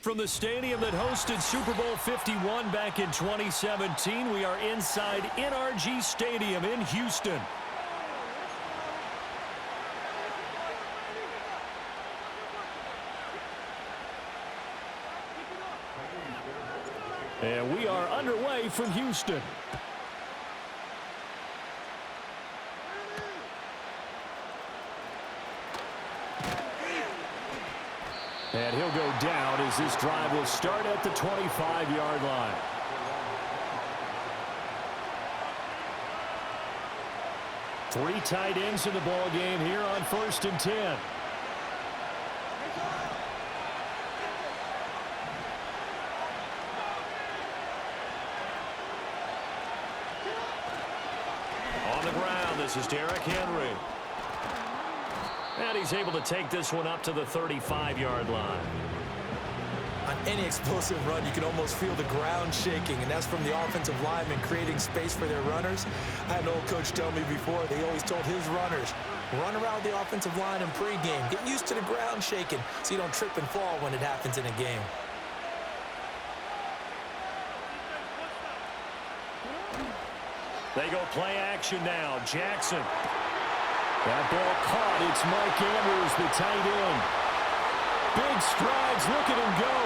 from the stadium that hosted Super Bowl 51 back in 2017. We are inside NRG Stadium in Houston. And we are underway from Houston. And he'll go down as this drive will start at the 25-yard line. Three tight ends in the ball game here on 1st and 10. On the ground, this is Derrick Henry. And he's able to take this one up to the 35-yard line. On any explosive run, you can almost feel the ground shaking, and that's from the offensive linemen creating space for their runners. I had an old coach tell me before, they always told his runners, run around the offensive line in pregame. Get used to the ground shaking so you don't trip and fall when it happens in a game. They go play action now. Jackson. That ball caught. It's Mark Andrews, the tight end. Big strides. Look at him go.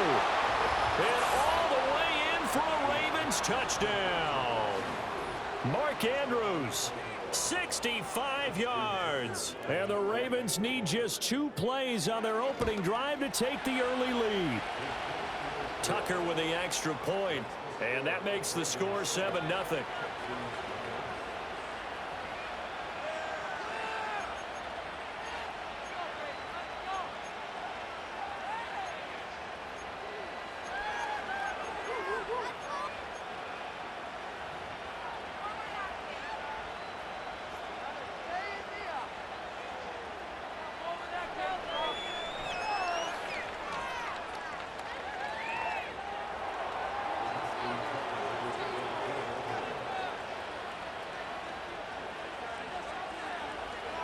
And all the way in for a Ravens touchdown. Mark Andrews, 65 yards. And the Ravens need just 2 plays on their opening drive to take the early lead. Tucker with the extra point. And that makes the score 7-0.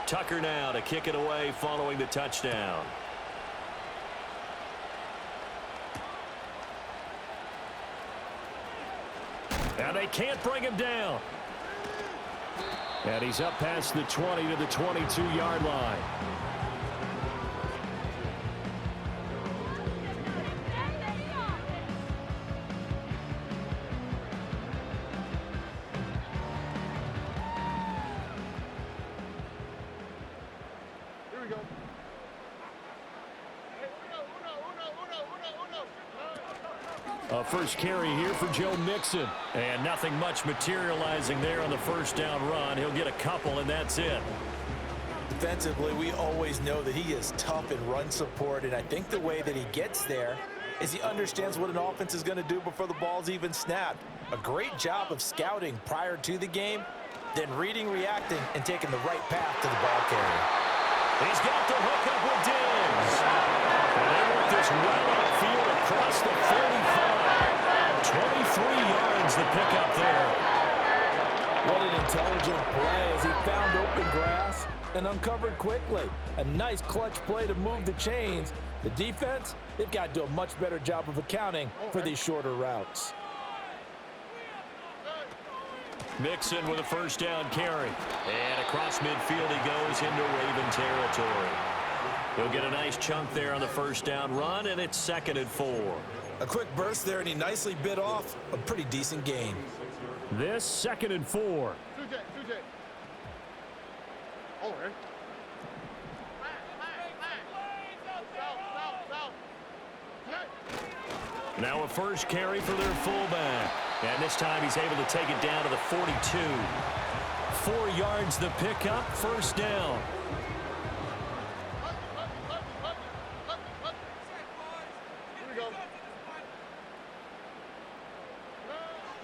Tucker now to kick it away following the touchdown. And they can't bring him down. And he's up past the 20 to the 22-yard line. First carry here for Joe Mixon. And nothing much materializing there on the first down run. He'll get a couple, and that's it. Defensively, we always know that he is tough in run support, and I think the way that he gets there is he understands what an offense is going to do before the ball's even snapped. A great job of scouting prior to the game, then reading, reacting, and taking the right path to the ball carrier. He's got the hook up with Diggs. And they work this well upfield across the 45. 23 yards the pickup there. What an intelligent play as he found open grass and uncovered quickly. A nice clutch play to move the chains. The defense, they've got to do a much better job of accounting for these shorter routes. Mixon with a first down carry. And across midfield he goes into Raven territory. He'll get a nice chunk there on the first down run, and it's 2nd and 4. A quick burst there, and he nicely bit off a pretty decent gain. This 2nd and 4. Now a first carry for their fullback. And this time he's able to take it down to the 42. 4 yards the pickup, first down.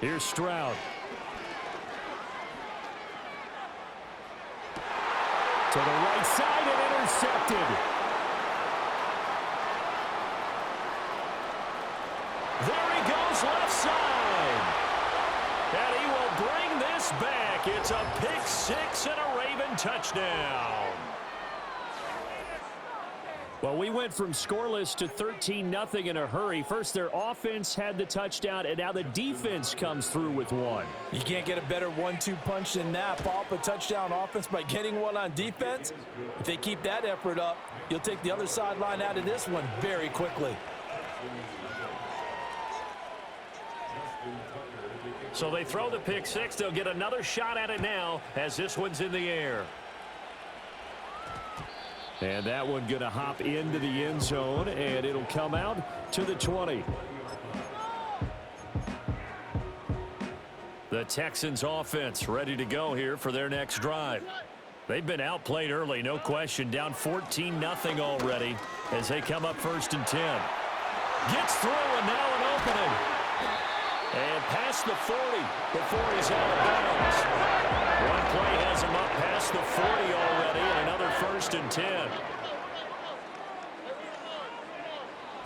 Here's Stroud. To the right side and intercepted. There he goes left side. And he will bring this back. It's a pick-6 and a Raven touchdown. Well, we went from scoreless to 13-0 in a hurry. First, their offense had the touchdown, and now the defense comes through with one. You can't get a better 1-2 punch than that. Ball up a touchdown offense by getting one on defense. If they keep that effort up, you'll take the other sideline out of this one very quickly. So they throw the pick six. They'll get another shot at it now as this one's in the air. And that one going to hop into the end zone, and it'll come out to the 20. The Texans offense ready to go here for their next drive. They've been outplayed early, no question. Down 14-0 already as they come up 1st and 10. Gets through, and now an opening. And past the 40 before he's out of bounds. One play has him up past the 40 already, and another 1st and 10.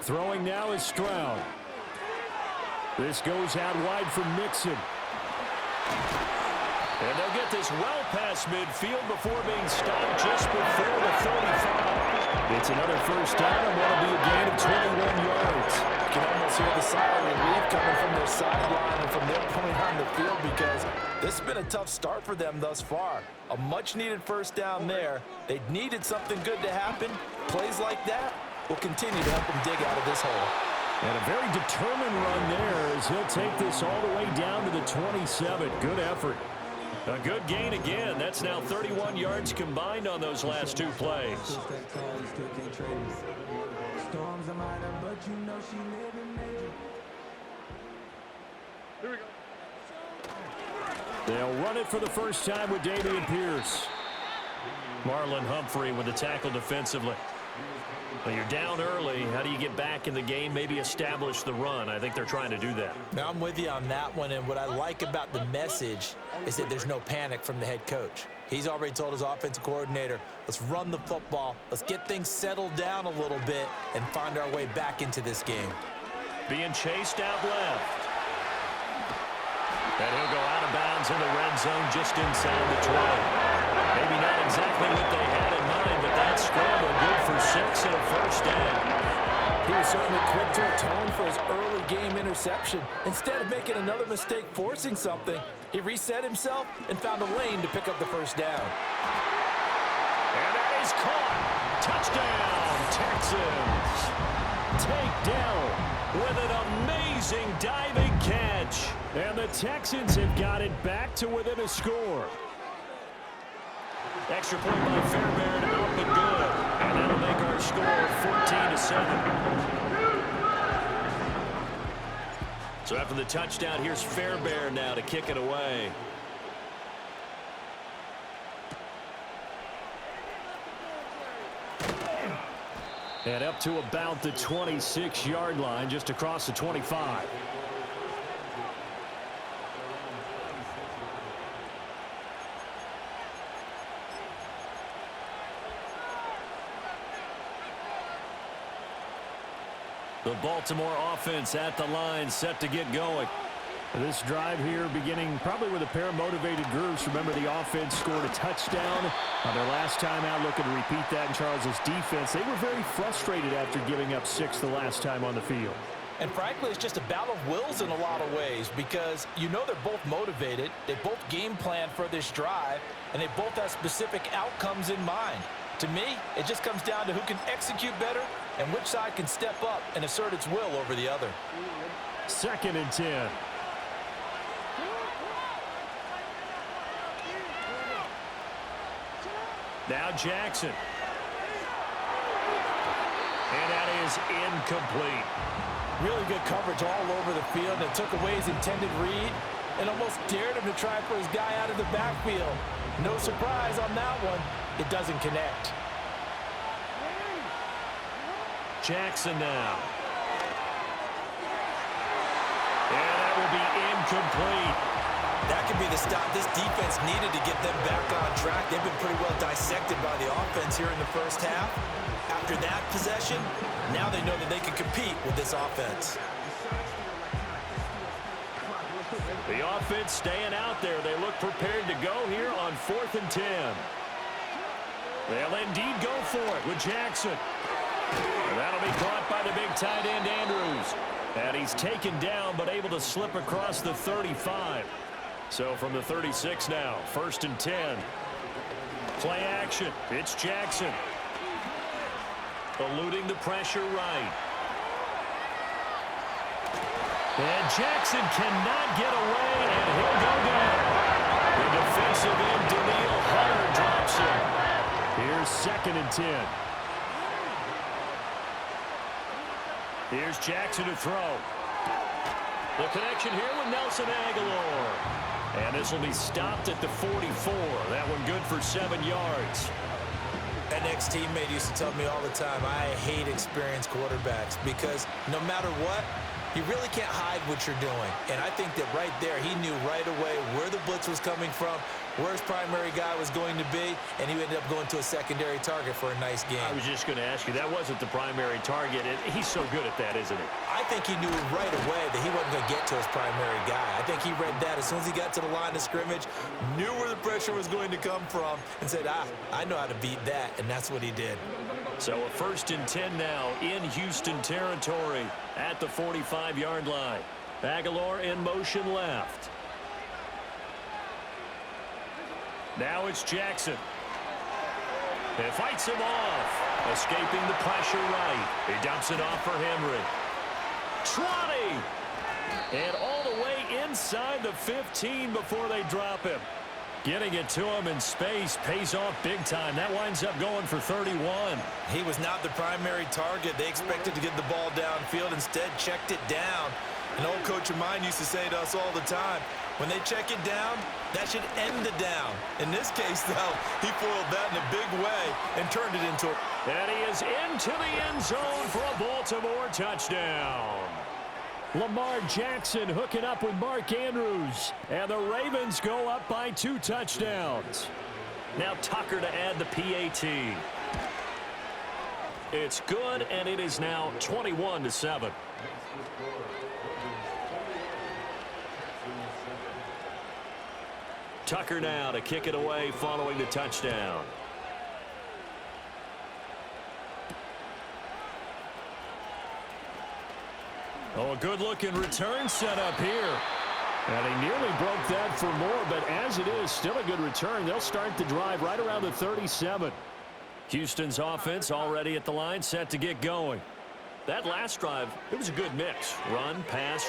Throwing now is Stroud. This goes out wide from Mixon. And they'll get this well past midfield before being stopped just before the 35. It's another first down, and that'll be a gain of 21 yards. You can almost hear the sigh of relief coming from their sideline and from their point on the field, because this has been a tough start for them thus far. A much-needed first down there. They needed something good to happen. Plays like that will continue to help them dig out of this hole. And a very determined run there as he'll take this all the way down to the 27. Good effort. A good gain again. That's now 31 yards combined on those last two plays. They'll run it for the first time with Dameon Pierce. Marlon Humphrey with the tackle defensively. Well, you're down early. How do you get back in the game, maybe establish the run? I think they're trying to do that. Now, I'm with you on that one, and what I like about the message is that there's no panic from the head coach. He's already told his offensive coordinator, let's run the football, let's get things settled down a little bit and find our way back into this game. Being chased out left. And he'll go out of bounds in the red zone just inside the 20. Maybe not exactly what they had in mind, but that scramble good for 6 and a first down. He was certainly quick to atone for his early game interception. Instead of making another mistake forcing something, he reset himself and found a lane to pick up the first down. And that is caught. Touchdown, Texans. Takedown with an amazing diving catch. And the Texans have got it back to within a score. Extra point by Fairbairn, up and good. And that'll make our score 14-7. So after the touchdown, here's Fairbairn now to kick it away. And up to about the 26-yard line, just across the 25. The Baltimore offense at the line, set to get going. This drive here beginning probably with a pair of motivated groups. Remember, the offense scored a touchdown on their last time out, looking to repeat that in Charles's defense. They were very frustrated after giving up 6 the last time on the field. And frankly, it's just a battle of wills in a lot of ways, because you know they're both motivated, they both game plan for this drive, and they both have specific outcomes in mind. To me, it just comes down to who can execute better and which side can step up and assert its will over the other. 2nd and 10. Now Jackson. And that is incomplete. Really good coverage all over the field. It took away his intended read and almost dared him to try for his guy out of the backfield. No surprise on that one. It doesn't connect. Jackson now. And that will be incomplete. That could be the stop this defense needed to get them back on track. They've been pretty well dissected by the offense here in the first half. After that possession, now they know that they can compete with this offense. The offense staying out there. They look prepared to go here on 4th and 10. They'll indeed go for it with Jackson. And that'll be caught by the big tight end, Andrews. And he's taken down, but able to slip across the 35. So from the 36 now, 1st and 10. Play action. It's Jackson. Eluding the pressure right. And Jackson cannot get away, and he'll go down. The defensive end, Daniil Hunter, drops him. Here's 2nd and 10. Here's Jackson to throw. The connection here with Nelson Aguilar. And this will be stopped at the 44. That one good for 7 yards. An ex-teammate used to tell me all the time, I hate experienced quarterbacks because no matter what, you really can't hide what you're doing. And I think that right there, he knew right away where the blitz was coming from, where his primary guy was going to be, and he ended up going to a secondary target for a nice game. I was just going to ask you, that wasn't the primary target. He's so good at that, isn't he? I think he knew right away that he wasn't going to get to his primary guy. I think he read that as soon as he got to the line of scrimmage, knew where the pressure was going to come from, and said, I know how to beat that, and that's what he did. So a 1st and 10 now in Houston territory at the 45-yard line. Aguilar in motion left. Now it's Jackson. He fights him off. Escaping the pressure right. He dumps it off for Henry. Trotty! And all the way inside the 15 before they drop him. Getting it to him in space pays off big time. That winds up going for 31. He was not the primary target. They expected to get the ball downfield. Instead, checked it down. An old coach of mine used to say to us all the time, when they check it down, that should end the down. In this case, though, he foiled that in a big way and turned it into a... And he is into the end zone for a Baltimore touchdown. Lamar Jackson hooking up with Mark Andrews. And the Ravens go up by 2 touchdowns. Now Tucker to add the PAT. It's good, and it is now 21-7. Tucker now to kick it away following the touchdown. Oh, a good-looking return set up here. And he nearly broke that for more, but as it is, still a good return. They'll start the drive right around the 37. Houston's offense already at the line, set to get going. That last drive, it was a good mix. Run, pass,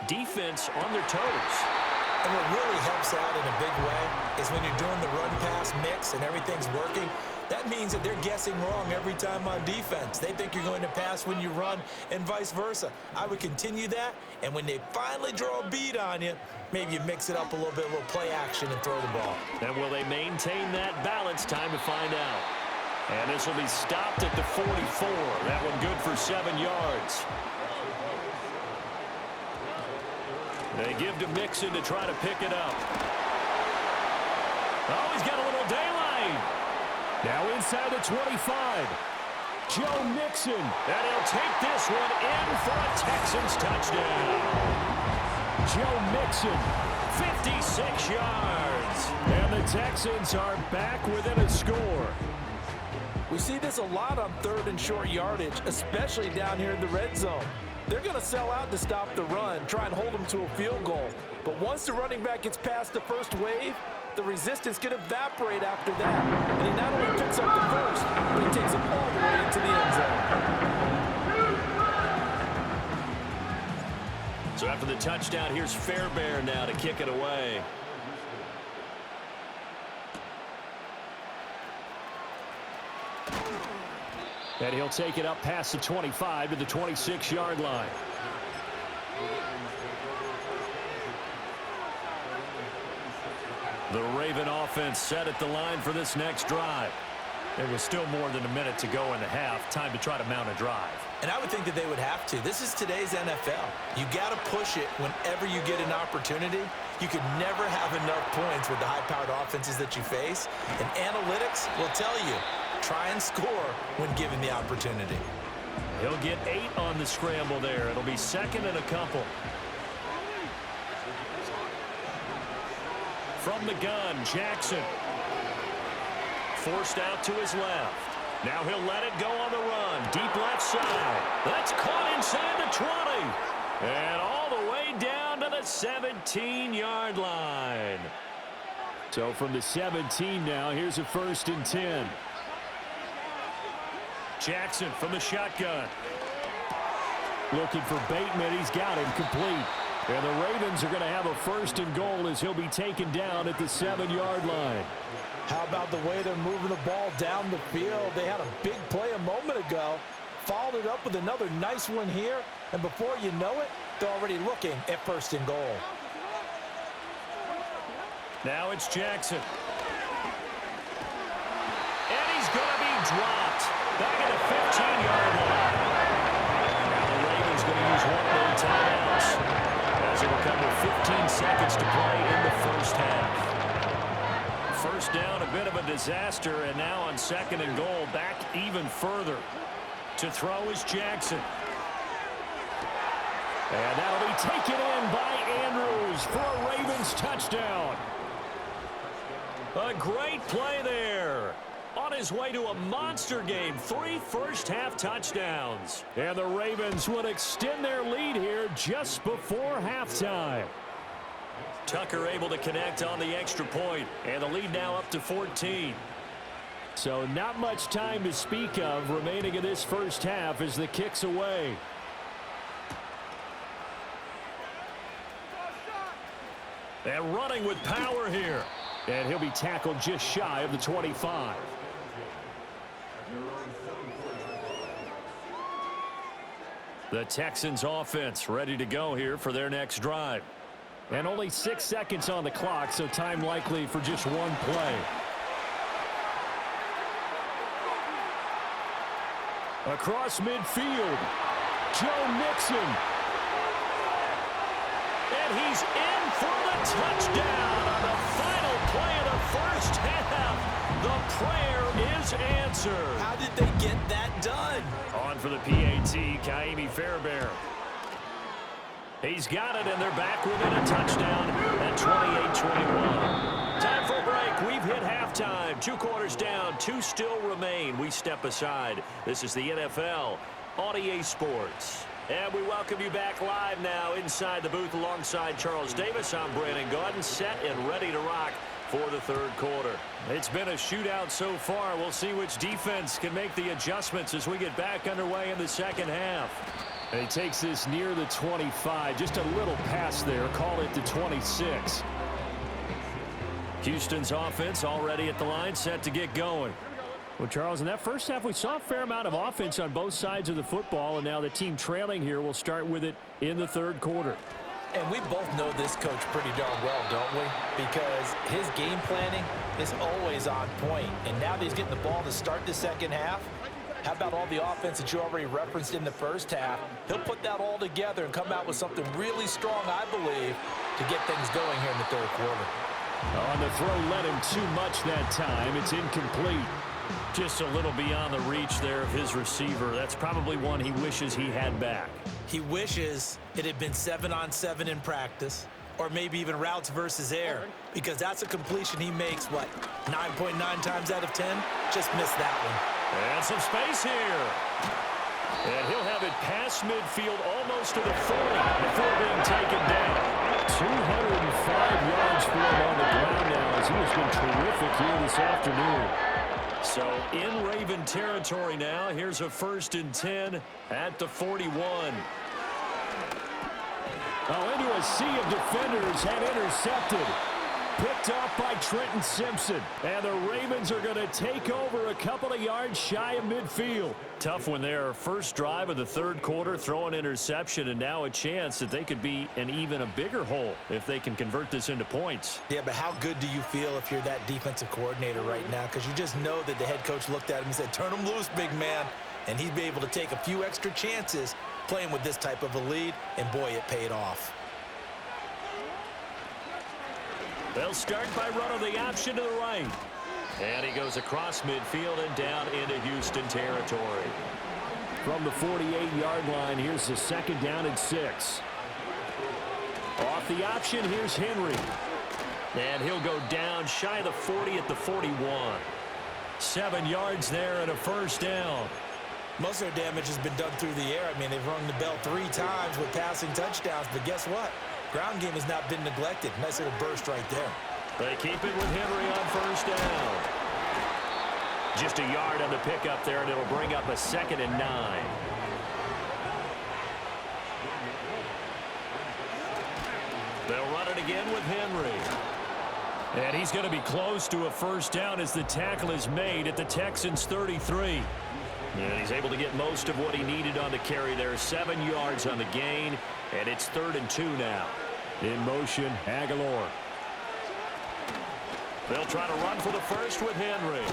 defense on their toes. And what really helps out in a big way is when you're doing the run-pass mix and everything's working, that means that they're guessing wrong every time on defense. They think you're going to pass when you run and vice versa. I would continue that, and when they finally draw a beat on you, maybe you mix it up a little bit, a little play action and throw the ball. And will they maintain that balance? Time to find out. And this will be stopped at the 44. That one good for 7 yards. They give to Mixon to try to pick it up. Oh, he's got a little daylight. Now inside the 25. Joe Mixon. And he'll take this one in for a Texans touchdown. Joe Mixon, 56 yards. And the Texans are back within a score. We see this a lot on 3rd and short yardage, especially down here in the red zone. They're going to sell out to stop the run, try and hold them to a field goal. But once the running back gets past the first wave, the resistance can evaporate after that. And he not only picks up the first, but he takes it all the way into the end zone. So after the touchdown, here's Fairbairn now to kick it away. And he'll take it up past the 25 to the 26-yard line. The Raven offense set at the line for this next drive. There was still more than a minute to go in the half. Time to try to mount a drive. And I would think that they would have to. This is today's NFL. You got to push it whenever you get an opportunity. You could never have enough points with the high-powered offenses that you face. And analytics will tell you, try and score when given the opportunity. He'll get 8 on the scramble there. It'll be 2nd and a couple. From the gun, Jackson. Forced out to his left. Now he'll let it go on the run. Deep left side. That's caught inside the 20. And all the way down to the 17-yard line. So from the 17 now, here's a 1st and 10. Jackson from the shotgun. Looking for Bateman. He's got him complete. And the Ravens are going to have a 1st and goal as he'll be taken down at the 7-yard line. How about the way they're moving the ball down the field? They had a big play a moment ago. Followed it up with another nice one here. And before you know it, they're already looking at 1st and goal. Now it's Jackson. And he's going to be dropped. Back at the 15-yard line. Now the Ravens going to use one of their timeouts. As it will come with 15 seconds to play in the first half. First down, a bit of a disaster, and now on 2nd and goal, back even further. To throw is Jackson. And that'll be taken in by Andrews for a Ravens touchdown. A great play there. On his way to a monster game, 3 first-half touchdowns. And the Ravens would extend their lead here just before halftime. Tucker able to connect on the extra point, and the lead now up to 14. So not much time to speak of remaining in this first half as the kick's away. And running with power here. And he'll be tackled just shy of the 25. The Texans offense ready to go here for their next drive. And only 6 seconds on the clock, so time likely for just one play. Across midfield, Joe Mixon. And he's in for the touchdown on the final play of the first half. The prayer is answered. How did they get that done? On for the PAT, Kaimi Fairbairn. He's got it, and they're back within a touchdown at 28-21. Time for a break. We've hit halftime. 2 quarters down, 2 still remain. We step aside. This is the NFL on EA Sports. And we welcome you back live now inside the booth alongside Charles Davis. I'm Brandon Gaudin, set and ready to rock for the 3rd quarter. It's been a shootout so far. We'll see which defense can make the adjustments as we get back underway in the 2nd half. And he takes this near the 25. Just a little pass there. Call it the 26. Houston's offense already at the line, set to get going. Well, Charles, in that first half, we saw a fair amount of offense on both sides of the football, and now the team trailing here will start with it in the 3rd quarter. And we both know this coach pretty darn well, don't we? Because his game planning is always on point. And now that he's getting the ball to start the 2nd half, how about all the offense that you already referenced in the first half? He'll put that all together and come out with something really strong, I believe, to get things going here in the 3rd quarter. On the throw, led him too much that time. It's incomplete. Just a little beyond the reach there of his receiver. That's probably one he wishes he had back. He wishes it had been 7-on-7 in practice, or maybe even routes versus air, because that's a completion he makes, what, 9.9 times out of 10? Just missed that one. And some space here. And he'll have it past midfield almost to the 40 before being taken down. 205 yards for him on the ground now as he has been terrific here this afternoon. So in Raven territory now, here's a 1st and 10 at the 41. Oh, into a sea of defenders, had intercepted. Picked off by Trenton Simpson. And the Ravens are going to take over a couple of yards shy of midfield. Tough one there. First drive of the 3rd quarter, throw an interception, and now a chance that they could be in even a bigger hole if they can convert this into points. Yeah, but how good do you feel if you're that defensive coordinator right now? Because you just know that the head coach looked at him and said, turn him loose, big man. And he'd be able to take a few extra chances playing with this type of a lead, and boy, it paid off. They'll start by running the option to the right. And he goes across midfield and down into Houston territory. From the 48-yard line, here's the 2nd down and 6. Off the option, here's Henry. And he'll go down shy of the 40 at the 41. 7 yards there and a first down. Most of their damage has been done through the air. I mean, they've rung the bell 3 times with passing touchdowns, but guess what? Ground game has not been neglected. Nice little burst right there. They keep it with Henry on first down. Just a yard on the pickup there, and it'll bring up a 2nd and 9. They'll run it again with Henry. And he's going to be close to a first down as the tackle is made at the Texans' 33. And he's able to get most of what he needed on the carry there. 7 yards on the gain, and it's 3rd and 2 now. In motion, Aguilar. They'll try to run for the first with Henry.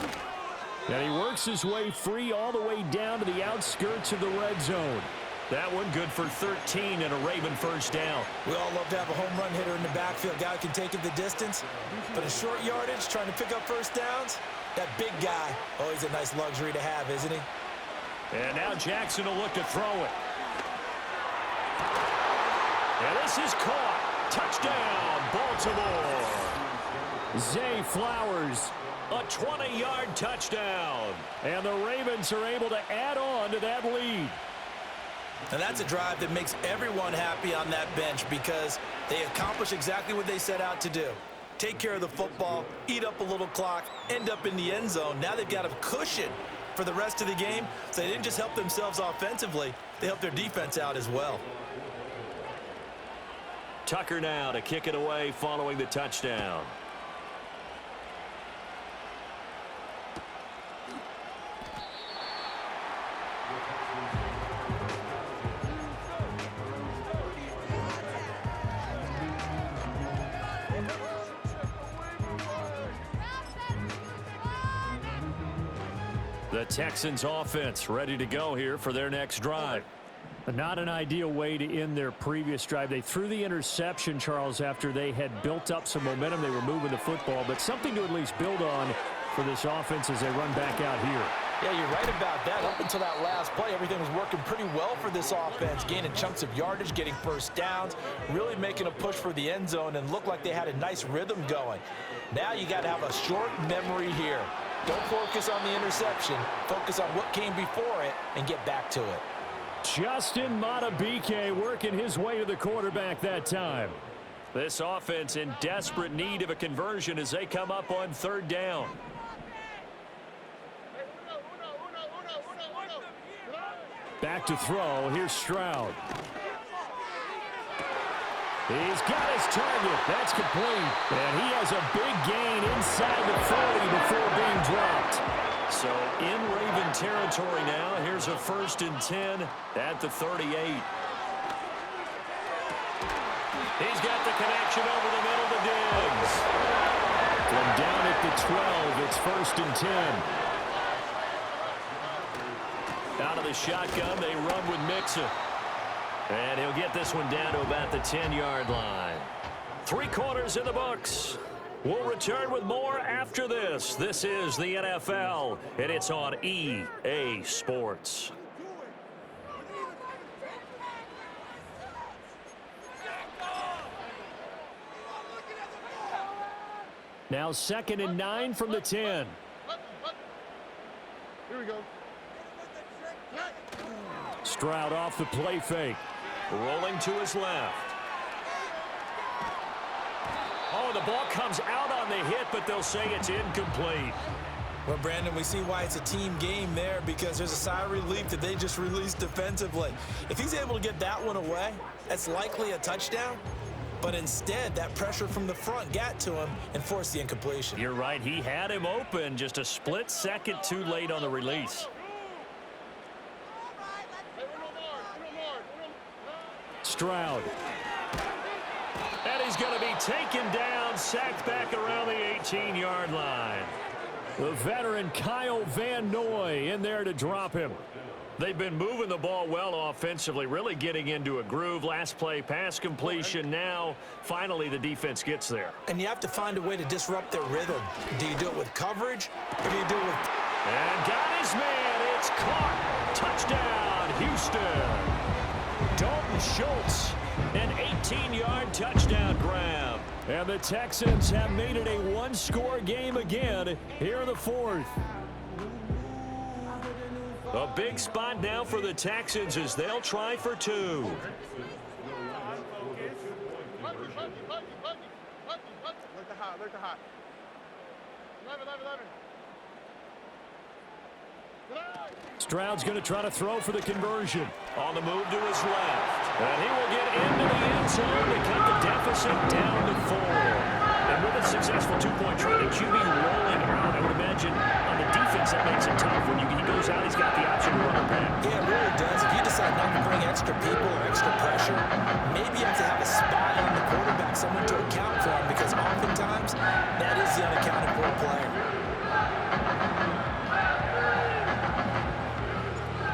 And he works his way free all the way down to the outskirts of the red zone. That one good for 13 and a Raven first down. We all love to have a home run hitter in the backfield. Guy who can take it the distance. But in short yardage, trying to pick up first downs, that big guy, always a nice luxury to have, isn't he? And now Jackson will look to throw it. And this is caught. Touchdown, Baltimore. Zay Flowers, a 20-yard touchdown. And the Ravens are able to add on to that lead. And that's a drive that makes everyone happy on that bench because they accomplish exactly what they set out to do. Take care of the football, eat up a little clock, end up in the end zone. Now they've got a cushion for the rest of the game. So they didn't just help themselves offensively, they helped their defense out as well. Tucker now to kick it away following the touchdown. The Texans offense ready to go here for their next drive. Not an ideal way to end their previous drive. They threw the interception, Charles, after they had built up some momentum. They were moving the football, but something to at least build on for this offense as they run back out here. Yeah, you're right about that. Up until that last play, everything was working pretty well for this offense, gaining chunks of yardage, getting first downs, really making a push for the end zone, and looked like they had a nice rhythm going. Now you got to have a short memory here. Don't focus on the interception. Focus on what came before it and get back to it. Justin Matabike working his way to the quarterback that time. This offense in desperate need of a conversion as they come up on 3rd down. Back to throw. Here's Stroud. He's got his target. That's complete. And he has a big gain inside the 40 before being dropped. So in Raven territory now. Here's a 1st and 10 at the 38. He's got the connection over the middle to Diggs. From down at the 12, it's 1st and 10. Out of the shotgun, they run with Mixon. And he'll get this one down to about the 10-yard line. 3 quarters in the books. We'll return with more after this. This is the NFL, and it's on EA Sports. Now 2nd and 9 from the 10. Here we go. Stroud off the play fake. Rolling to his left. Oh, the ball comes out on the hit, but they'll say it's incomplete. Well, Brandon, we see why it's a team game there because there's a sigh of relief that they just released defensively. If he's able to get that one away, that's likely a touchdown. But instead, that pressure from the front got to him and forced the incompletion. You're right. He had him open, just a split second too late on the release. Stroud. And he's going to be taken down, sacked back around the 18-yard line. The veteran Kyle Van Noy in there to drop him. They've been moving the ball well offensively, really getting into a groove. Last play, pass completion. Now, finally, the defense gets there. And you have to find a way to disrupt their rhythm. Do you do it with coverage, or do you do it with... And got his man. It's caught. Touchdown, Houston. Dalton Schultz, an 18-yard touchdown grab. And the Texans have made it a one-score game again here in the 4th. A big spot now for the Texans as they'll try for 2. Stroud's going to try to throw for the conversion. On the move to his left. And he will get into the end zone to cut the deficit down to 4. And with a successful 2-point try to QB rolling around, I would imagine on the defense that makes it tough. When he goes out, he's got the option to run it back. Yeah, it really does. If you decide not to bring extra people or extra pressure, maybe you have to have a spy on the quarterback, someone to account for him, because oftentimes that is the unaccounted for player.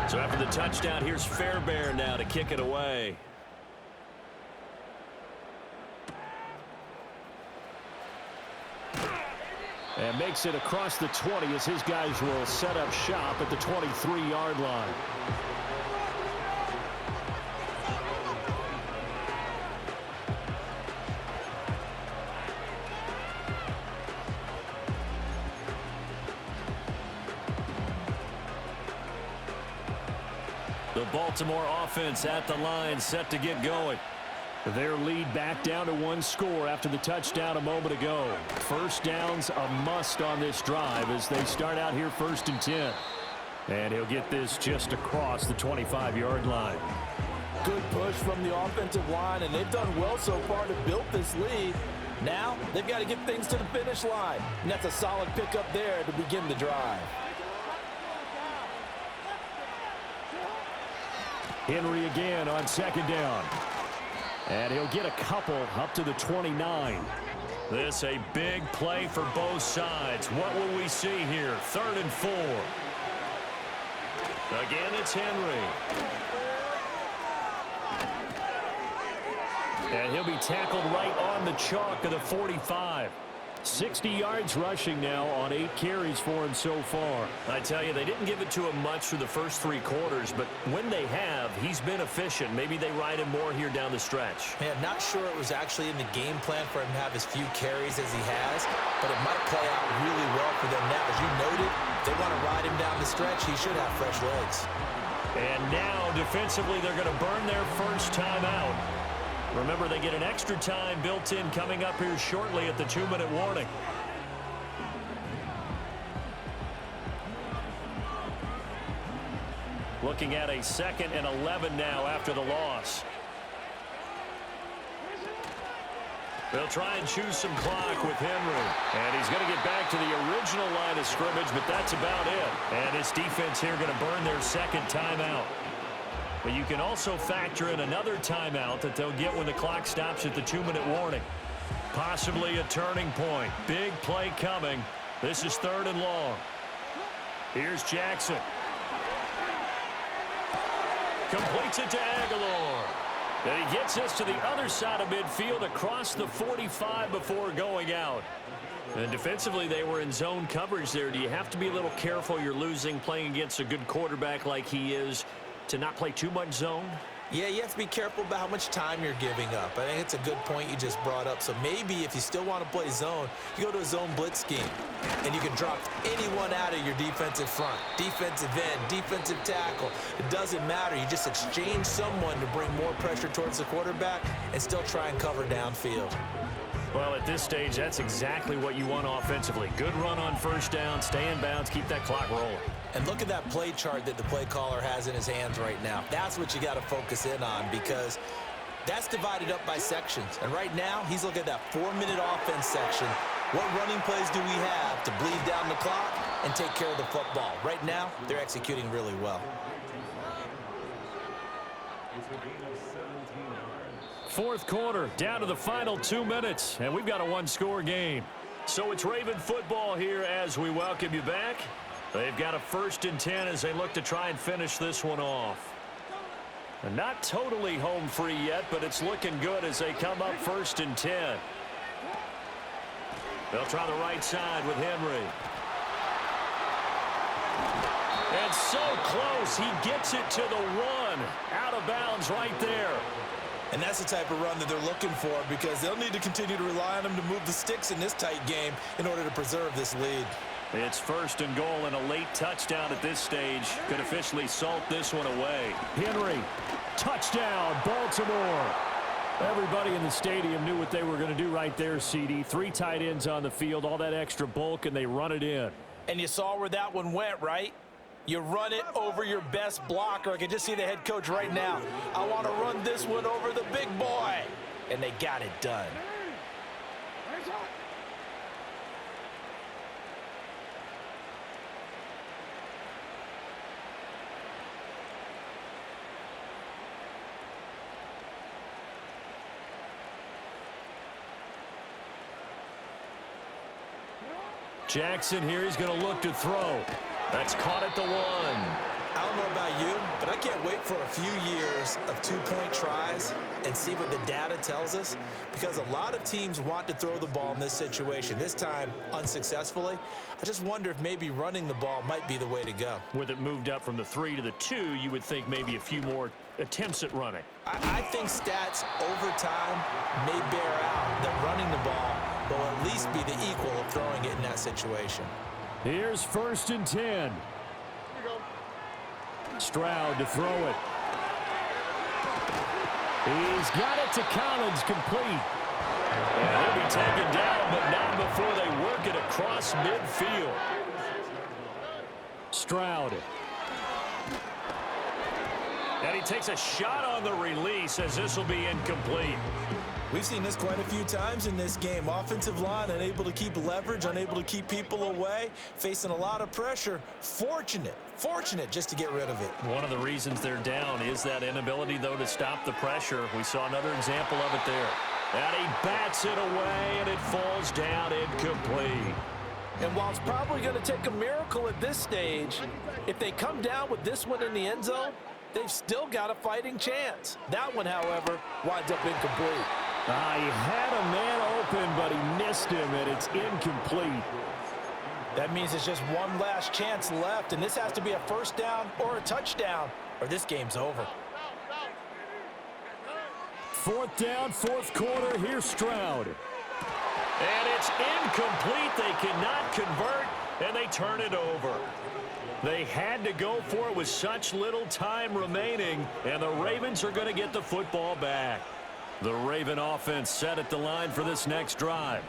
So after the touchdown, here's Fairbairn now to kick it away. And makes it across the 20 as his guys will set up shop at the 23-yard line. The Baltimore offense at the line, set to get going. Their lead back down to 1 score after the touchdown a moment ago. First down's a must on this drive as they start out here 1st and 10. And he'll get this just across the 25-yard line. Good push from the offensive line, and they've done well so far to build this lead. Now they've got to get things to the finish line, and that's a solid pickup there to begin the drive. Henry again on 2nd down. And he'll get a couple up to the 29. This a big play for both sides. What will we see here? 3rd and 4. Again, it's Henry. And he'll be tackled right on the chalk of the 45. 60 yards rushing now on 8 carries for him so far. I tell you, they didn't give it to him much through the first 3 quarters, but when they have, he's been efficient. Maybe they ride him more here down the stretch. Man, not sure it was actually in the game plan for him to have as few carries as he has, but it might play out really well for them now. As you noted, if they want to ride him down the stretch, he should have fresh legs. And now, defensively, they're going to burn their first timeout. Remember, they get an extra time built in coming up here shortly at the 2-minute warning. Looking at a 2nd and 11 now after the loss. They'll try and choose some clock with Henry. And he's going to get back to the original line of scrimmage, but that's about it. And his defense here going to burn their 2nd timeout. But you can also factor in another timeout that they'll get when the clock stops at the 2-minute warning. Possibly a turning point. Big play coming. This is 3rd and long. Here's Jackson. Completes it to Aguilar. And he gets us to the other side of midfield across the 45 before going out. And defensively, they were in zone coverage there. Do you have to be a little careful? You're losing playing against a good quarterback like he is, to not play too much zone? Yeah, you have to be careful about how much time you're giving up. I think it's a good point you just brought up. So maybe if you still want to play zone, you go to a zone blitz scheme, and you can drop anyone out of your defensive front, defensive end, defensive tackle. It doesn't matter. You just exchange someone to bring more pressure towards the quarterback and still try and cover downfield. Well, at this stage, that's exactly what you want offensively. Good run on 1st down, stay in bounds, keep that clock rolling. And look at that play chart that the play caller has in his hands right now. That's what you got to focus in on, because that's divided up by sections. And right now, he's looking at that 4-minute offense section. What running plays do we have to bleed down the clock and take care of the football? Right now, they're executing really well. 4th quarter, down to the final 2 minutes, and we've got a 1-score game. So it's Raven football here as we welcome you back. They've got a 1st and 10 as they look to try and finish this one off. And not totally home free yet, but it's looking good as they come up 1st and 10. They'll try the right side with Henry. And so close, he gets it to the 1. Out of bounds right there. And that's the type of run that they're looking for, because they'll need to continue to rely on him to move the sticks in this tight game in order to preserve this lead. It's 1st and goal, and a late touchdown at this stage could officially salt this one away. Henry, touchdown, Baltimore. Everybody in the stadium knew what they were going to do right there, CD. 3 tight ends on the field, all that extra bulk, and they run it in. And you saw where that one went, right? You run it over your best blocker. I can just see the head coach right now. I want to run this one over the big boy. And they got it done. Jackson here, he's going to look to throw. That's caught at the 1. I don't know about you, but I can't wait for a few years of 2-point tries and see what the data tells us, because a lot of teams want to throw the ball in this situation. This time, unsuccessfully. I just wonder if maybe running the ball might be the way to go. With it moved up from the 3 to the 2, you would think maybe a few more attempts at running. I think stats over time may bear out that running the ball will at least be the equal of throwing it in that situation. Here's 1st and 10. Stroud to throw it. He's got it to Collins, complete. And he'll be taken down, but not before they work it across midfield. Stroud. And he takes a shot on the release as this will be incomplete. We've seen this quite a few times in this game. Offensive line unable to keep leverage, unable to keep people away, facing a lot of pressure. Fortunate just to get rid of it. One of the reasons they're down is that inability, though, to stop the pressure. We saw another example of it there. And he bats it away, and it falls down incomplete. And while it's probably going to take a miracle at this stage, if they come down with this one in the end zone, they've still got a fighting chance. That one, however, winds up incomplete. He had a man open, but he missed him, and it's incomplete. That means it's just one last chance left, and this has to be a 1st down or a touchdown, or this game's over. 4th down, 4th quarter. Here's Stroud. And it's incomplete. They cannot convert, and they turn it over. They had to go for it with such little time remaining, and the Ravens are going to get the football back. The Raven offense set at the line for this next drive.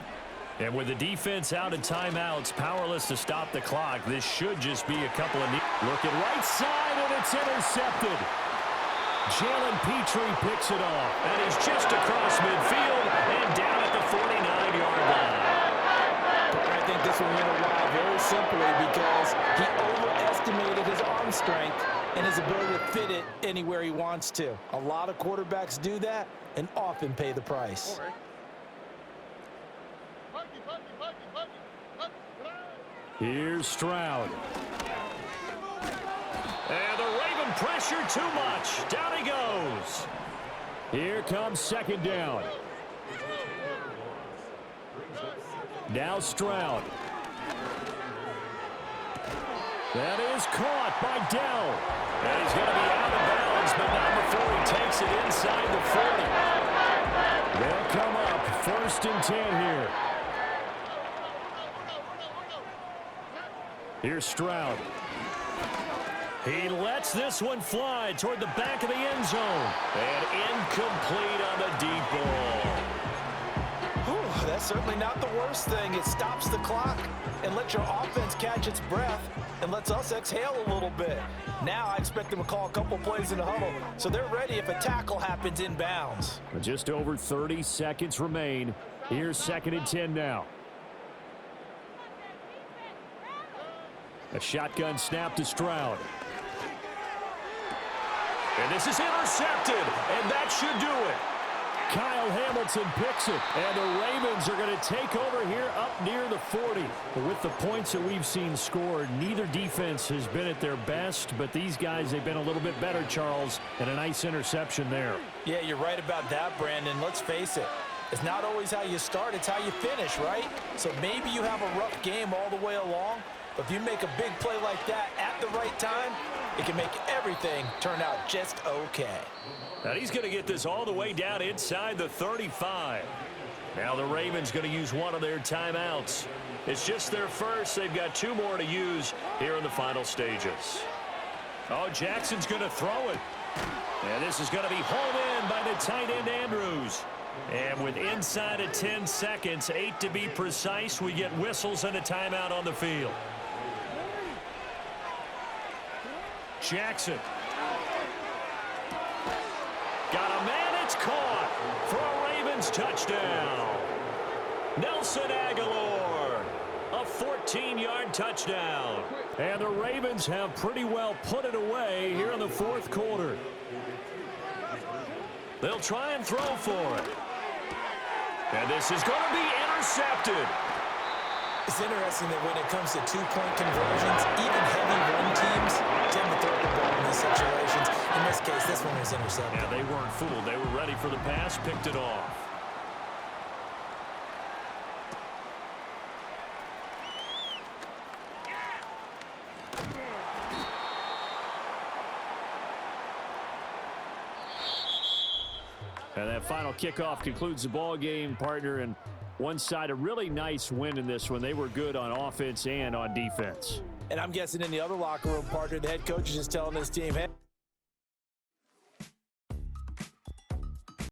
And with the defense out of timeouts, powerless to stop the clock, this should just be a couple of... Looking right side, and it's intercepted. Jalen Petrie picks it off, and he's just across midfield and down at the 49-yard line. I think this will win a while very simply because he overestimated his arm strength and his ability to fit it anywhere he wants to. A lot of quarterbacks do that and often pay the price. Here's Stroud. And the Raven pressure too much. Down he goes. Here comes 2nd down. Now Stroud. That is caught by Dell. And he's going to be out of bounds, but not before he takes it inside the 40. They'll come up 1st and 10 here. Here's Stroud. He lets this one fly toward the back of the end zone. And incomplete on the deep ball. Whew, that's certainly not the worst thing. It stops the clock and lets your offense catch its breath and lets us exhale a little bit. Now I expect them to call a couple plays in the huddle so they're ready if a tackle happens inbounds. Just over 30 seconds remain. Here's 2nd and 10 now. A shotgun snap to Stroud. And this is intercepted, and that should do it. Kyle Hamilton picks it, and the Ravens are going to take over here up near the 40. With the points that we've seen scored, neither defense has been at their best, but these guys, they've been a little bit better, Charles, and a nice interception there. Yeah, you're right about that, Brandon. Let's face it. It's not always how you start, it's how you finish, right? So maybe you have a rough game all the way along, but if you make a big play like that at the right time, it can make everything turn out just okay. And he's going to get this all the way down inside the 35. Now the Ravens going to use one of their timeouts. It's just their first. They've got 2 more to use here in the final stages. Oh, Jackson's going to throw it. And this is going to be hauled in by the tight end, Andrews. And with inside of 10 seconds, 8 to be precise, we get whistles and a timeout on the field. Jackson. Got a man, it's caught for a Ravens touchdown. Nelson Aguilar, a 14-yard touchdown. And the Ravens have pretty well put it away here in the 4th quarter. They'll try and throw for it. And this is going to be intercepted. It's interesting that when it comes to 2-point conversions, even heavy run teams tend to throw the ball in these situations. In this case, this one was intercepted. Yeah, they weren't fooled. They were ready for the pass, picked it off. And that final kickoff concludes the ball game, partner. And one side, a really nice win in this one. They were good on offense and on defense. And I'm guessing in the other locker room, partner, the head coach is just telling his team, hey,